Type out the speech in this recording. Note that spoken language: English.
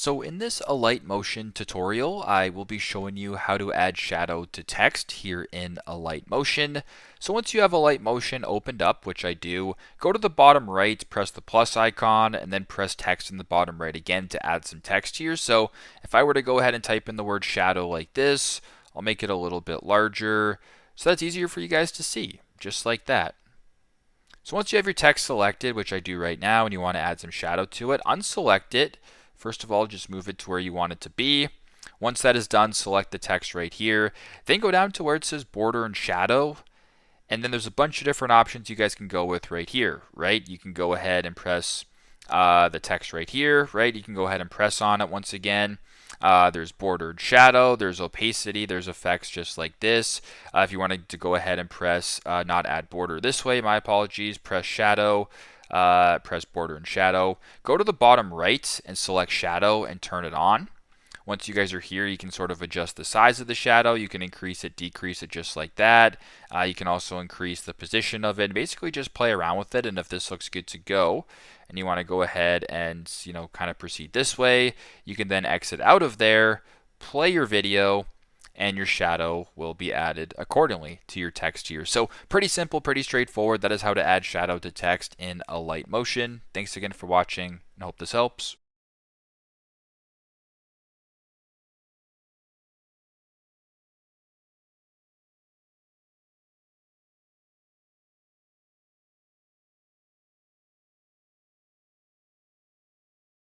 So in this Alight Motion tutorial, I will be showing you how to add shadow to text here in Alight Motion. So once you have Alight Motion opened up, which I do, go to the bottom right, press the plus icon, and then press text in the bottom right again to add some text here. So if I were to go ahead and type in the word shadow like this, I'll make it a little bit larger so that's easier for you guys to see, just like that. So once you have your text selected, which I do right now, and you want to add some shadow to it, unselect it. First of all, just move it to where you want it to be. Once that is done, select the text right here. Then go down to where it says border and shadow. And then there's a bunch of different options you guys can go with right here, right? You can go ahead and press the text right here, right? You can go ahead and press on it once again. There's bordered shadow, there's opacity, there's effects just like this. If you wanted to go ahead and press not add border this way, my apologies, press shadow, press border and shadow. Go to the bottom right and select shadow and turn it on. Once you guys are here, you can sort of adjust the size of the shadow. You can increase it, decrease it just like that. You can also increase the position of it and basically just play around with it. And if this looks good to go and you want to go ahead and, kind of proceed this way, you can then exit out of there, play your video, and your shadow will be added accordingly to your text here. So pretty simple, pretty straightforward. That is how to add shadow to text in Alight Motion. Thanks again for watching, and I hope this helps.